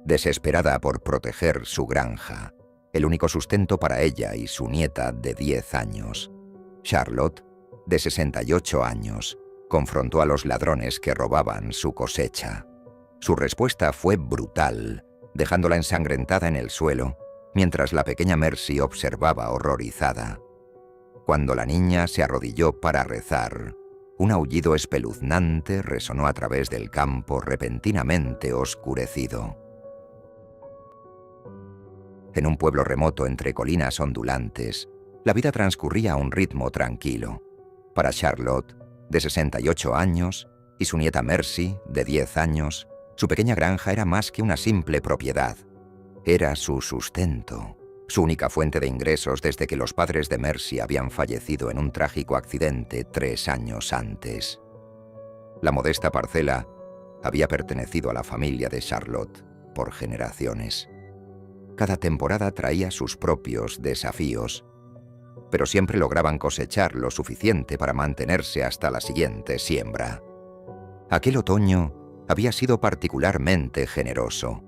Desesperada por proteger su granja, el único sustento para ella y su nieta de 10 años, Charlotte, de 68 años, confrontó a los ladrones que robaban su cosecha. Su respuesta fue brutal, dejándola ensangrentada en el suelo, mientras la pequeña Mercy observaba horrorizada. Cuando la niña se arrodilló para rezar, un aullido espeluznante resonó a través del campo repentinamente oscurecido. En un pueblo remoto entre colinas ondulantes, la vida transcurría a un ritmo tranquilo. Para Charlotte, de 68 años, y su nieta Mercy, de 10 años, su pequeña granja era más que una simple propiedad. Era su sustento, su única fuente de ingresos desde que los padres de Mercy habían fallecido en un trágico accidente 3 años antes. La modesta parcela había pertenecido a la familia de Charlotte por generaciones. Cada temporada traía sus propios desafíos, pero siempre lograban cosechar lo suficiente para mantenerse hasta la siguiente siembra. Aquel otoño había sido particularmente generoso.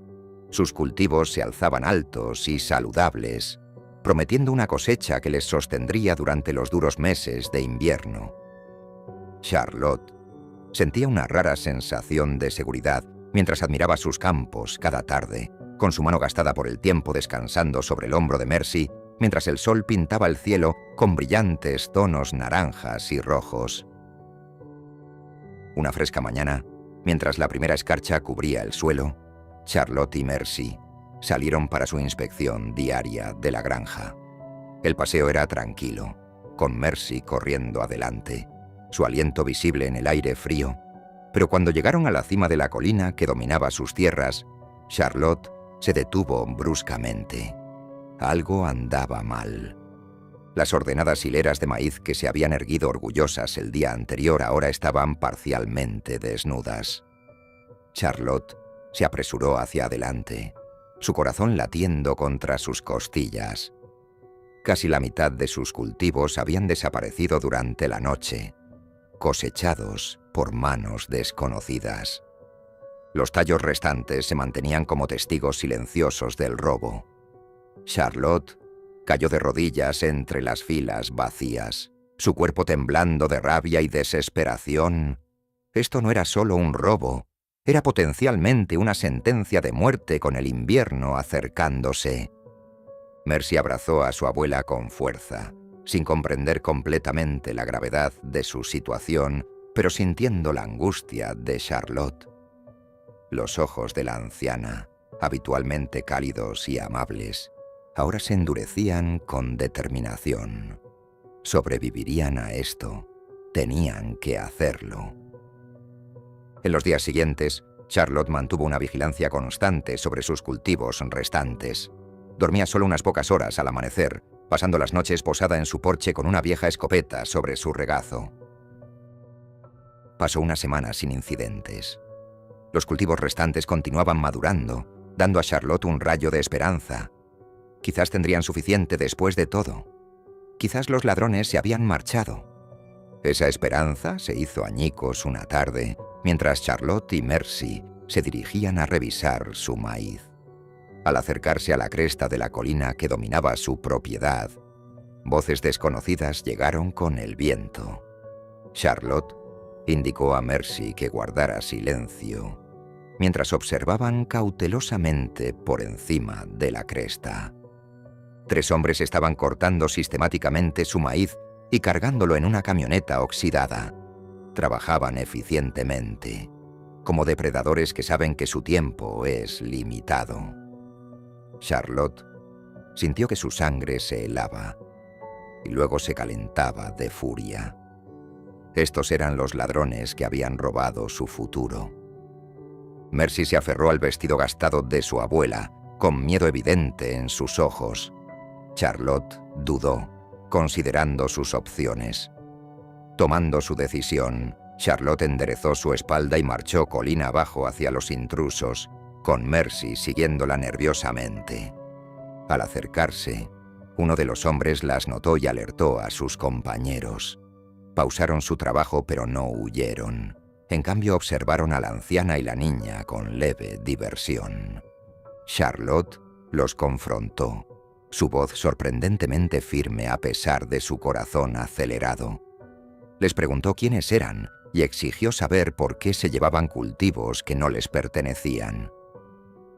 Sus cultivos se alzaban altos y saludables, prometiendo una cosecha que les sostendría durante los duros meses de invierno. Charlotte sentía una rara sensación de seguridad mientras admiraba sus campos cada tarde, con su mano gastada por el tiempo descansando sobre el hombro de Mercy, mientras el sol pintaba el cielo con brillantes tonos naranjas y rojos. Una fresca mañana, mientras la primera escarcha cubría el suelo, Charlotte y Mercy salieron para su inspección diaria de la granja. El paseo era tranquilo, con Mercy corriendo adelante, su aliento visible en el aire frío, pero cuando llegaron a la cima de la colina que dominaba sus tierras, Charlotte se detuvo bruscamente. Algo andaba mal. Las ordenadas hileras de maíz que se habían erguido orgullosas el día anterior ahora estaban parcialmente desnudas. Charlotte se apresuró hacia adelante, su corazón latiendo contra sus costillas. Casi la mitad de sus cultivos habían desaparecido durante la noche, cosechados por manos desconocidas. Los tallos restantes se mantenían como testigos silenciosos del robo. Charlotte cayó de rodillas entre las filas vacías, su cuerpo temblando de rabia y desesperación. Esto no era solo un robo, era potencialmente una sentencia de muerte con el invierno acercándose. Mercy abrazó a su abuela con fuerza, sin comprender completamente la gravedad de su situación, pero sintiendo la angustia de Charlotte. Los ojos de la anciana, habitualmente cálidos y amables, ahora se endurecían con determinación. Sobrevivirían a esto. Tenían que hacerlo. En los días siguientes, Charlotte mantuvo una vigilancia constante sobre sus cultivos restantes. Dormía solo unas pocas horas al amanecer, pasando las noches posada en su porche con una vieja escopeta sobre su regazo. Pasó una semana sin incidentes. Los cultivos restantes continuaban madurando, dando a Charlotte un rayo de esperanza. Quizás tendrían suficiente después de todo. Quizás los ladrones se habían marchado. Esa esperanza se hizo añicos una tarde, mientras Charlotte y Mercy se dirigían a revisar su maíz. Al acercarse a la cresta de la colina que dominaba su propiedad, voces desconocidas llegaron con el viento. Charlotte indicó a Mercy que guardara silencio, mientras observaban cautelosamente por encima de la cresta. 3 hombres estaban cortando sistemáticamente su maíz y cargándolo en una camioneta oxidada. Trabajaban eficientemente, como depredadores que saben que su tiempo es limitado. Charlotte sintió que su sangre se helaba y luego se calentaba de furia. Estos eran los ladrones que habían robado su futuro. Mercy se aferró al vestido gastado de su abuela, con miedo evidente en sus ojos. Charlotte dudó, considerando sus opciones. Tomando su decisión, Charlotte enderezó su espalda y marchó colina abajo hacia los intrusos, con Mercy siguiéndola nerviosamente. Al acercarse, uno de los hombres las notó y alertó a sus compañeros. Pausaron su trabajo pero no huyeron. En cambio observaron a la anciana y la niña con leve diversión. Charlotte los confrontó, su voz sorprendentemente firme a pesar de su corazón acelerado. Les preguntó quiénes eran y exigió saber por qué se llevaban cultivos que no les pertenecían.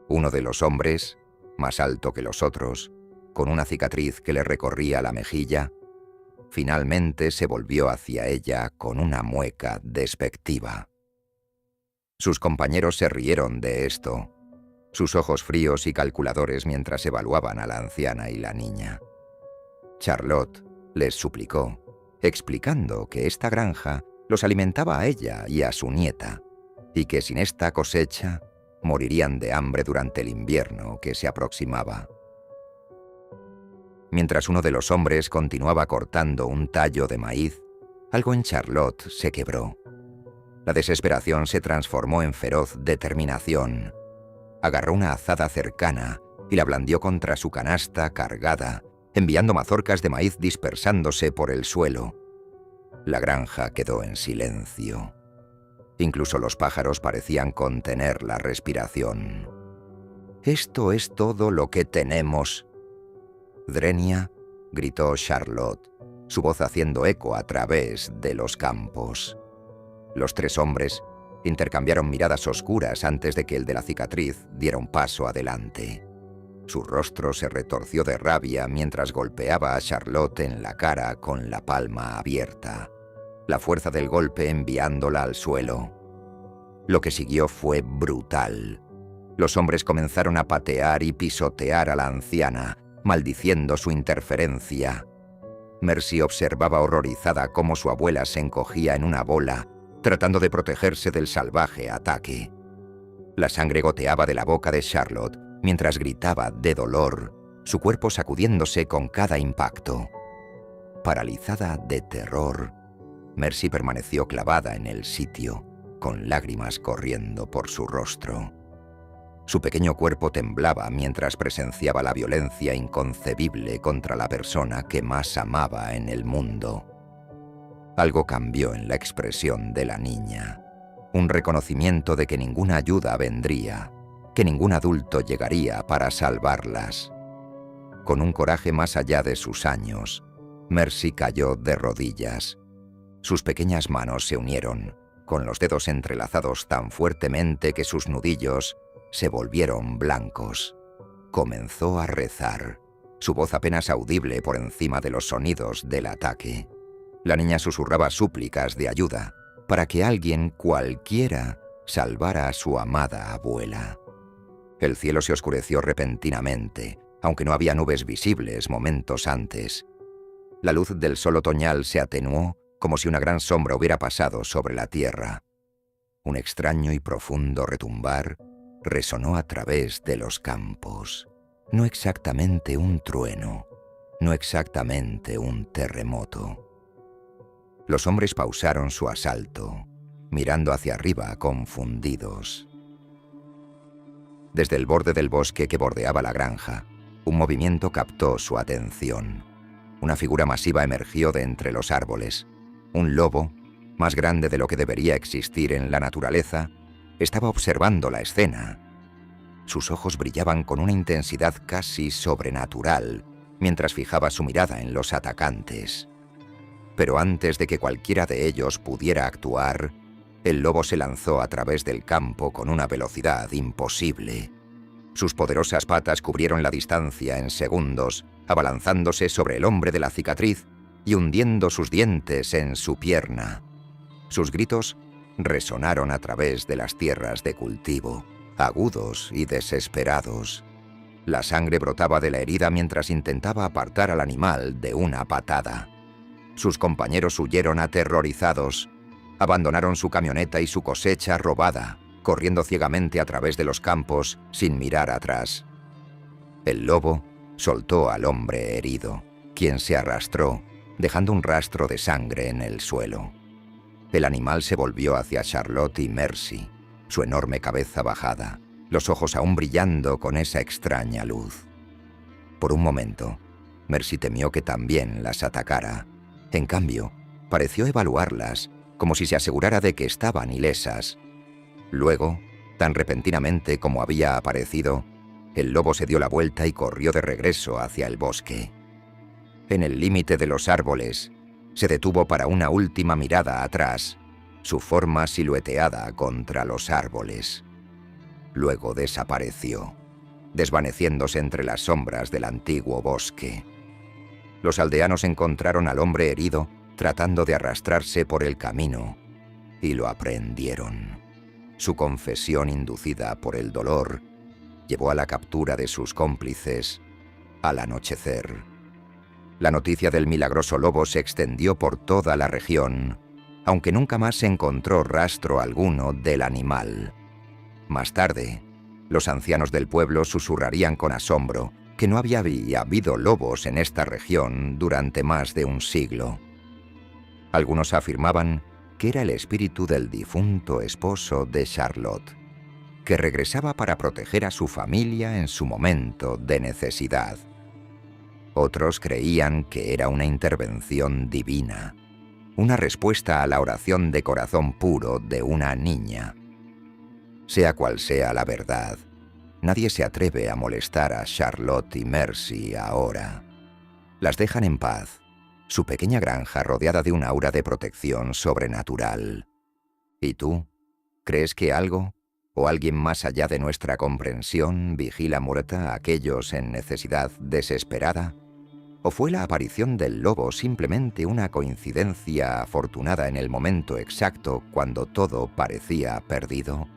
Uno de los hombres, más alto que los otros, con una cicatriz que le recorría la mejilla, finalmente se volvió hacia ella con una mueca despectiva. Sus compañeros se rieron de esto, sus ojos fríos y calculadores mientras evaluaban a la anciana y la niña. Charlotte les suplicó, explicando que esta granja los alimentaba a ella y a su nieta, y que sin esta cosecha morirían de hambre durante el invierno que se aproximaba. Mientras uno de los hombres continuaba cortando un tallo de maíz, algo en Charlotte se quebró. La desesperación se transformó en feroz determinación. Agarró una azada cercana y la blandió contra su canasta cargada, enviando mazorcas de maíz dispersándose por el suelo. La granja quedó en silencio. Incluso los pájaros parecían contener la respiración. «¿Esto es todo lo que tenemos?» «Drenia», gritó Charlotte, su voz haciendo eco a través de los campos. Los tres hombres intercambiaron miradas oscuras antes de que el de la cicatriz diera un paso adelante. Su rostro se retorció de rabia mientras golpeaba a Charlotte en la cara con la palma abierta, la fuerza del golpe enviándola al suelo. Lo que siguió fue brutal. Los hombres comenzaron a patear y pisotear a la anciana, maldiciendo su interferencia. Mercy observaba horrorizada cómo su abuela se encogía en una bola, tratando de protegerse del salvaje ataque. La sangre goteaba de la boca de Charlotte mientras gritaba de dolor, su cuerpo sacudiéndose con cada impacto. Paralizada de terror, Mercy permaneció clavada en el sitio, con lágrimas corriendo por su rostro. Su pequeño cuerpo temblaba mientras presenciaba la violencia inconcebible contra la persona que más amaba en el mundo. Algo cambió en la expresión de la niña. Un reconocimiento de que ninguna ayuda vendría, que ningún adulto llegaría para salvarlas. Con un coraje más allá de sus años, Mercy cayó de rodillas. Sus pequeñas manos se unieron, con los dedos entrelazados tan fuertemente que sus nudillos se volvieron blancos. Comenzó a rezar, su voz apenas audible por encima de los sonidos del ataque. La niña susurraba súplicas de ayuda para que alguien cualquiera salvara a su amada abuela. El cielo se oscureció repentinamente, aunque no había nubes visibles momentos antes. La luz del sol otoñal se atenuó como si una gran sombra hubiera pasado sobre la tierra. Un extraño y profundo retumbar resonó a través de los campos. No exactamente un trueno, no exactamente un terremoto. Los hombres pausaron su asalto, mirando hacia arriba confundidos. Desde el borde del bosque que bordeaba la granja, un movimiento captó su atención. Una figura masiva emergió de entre los árboles. Un lobo, más grande de lo que debería existir en la naturaleza, estaba observando la escena. Sus ojos brillaban con una intensidad casi sobrenatural, mientras fijaba su mirada en los atacantes. Pero antes de que cualquiera de ellos pudiera actuar, el lobo se lanzó a través del campo con una velocidad imposible. Sus poderosas patas cubrieron la distancia en segundos, abalanzándose sobre el hombre de la cicatriz y hundiendo sus dientes en su pierna. Sus gritos resonaron a través de las tierras de cultivo, agudos y desesperados. La sangre brotaba de la herida mientras intentaba apartar al animal de una patada. Sus compañeros huyeron aterrorizados. Abandonaron su camioneta y su cosecha robada, corriendo ciegamente a través de los campos sin mirar atrás. El lobo soltó al hombre herido, quien se arrastró, dejando un rastro de sangre en el suelo. El animal se volvió hacia Charlotte y Mercy, su enorme cabeza bajada, los ojos aún brillando con esa extraña luz. Por un momento, Mercy temió que también las atacara. En cambio, pareció evaluarlas, como si se asegurara de que estaban ilesas. Luego, tan repentinamente como había aparecido, El lobo se dio la vuelta y corrió de regreso hacia el bosque. En el límite de los árboles, se detuvo para una última mirada atrás, su forma silueteada contra los árboles. Luego desapareció, desvaneciéndose entre las sombras del antiguo bosque. Los aldeanos encontraron al hombre herido tratando de arrastrarse por el camino y lo aprehendieron. Su confesión inducida por el dolor llevó a la captura de sus cómplices al anochecer. La noticia del milagroso lobo se extendió por toda la región, aunque nunca más se encontró rastro alguno del animal. Más tarde, los ancianos del pueblo susurrarían con asombro que no había habido lobos en esta región durante más de un siglo. Algunos afirmaban que era el espíritu del difunto esposo de Charlotte, que regresaba para proteger a su familia en su momento de necesidad. Otros creían que era una intervención divina, una respuesta a la oración de corazón puro de una niña. Sea cual sea la verdad, nadie se atreve a molestar a Charlotte y Mercy ahora. Las dejan en paz, su pequeña granja rodeada de un aura de protección sobrenatural. ¿Y tú? ¿Crees que algo o alguien más allá de nuestra comprensión vigila muerta a aquellos en necesidad desesperada? ¿O fue la aparición del lobo simplemente una coincidencia afortunada en el momento exacto cuando todo parecía perdido?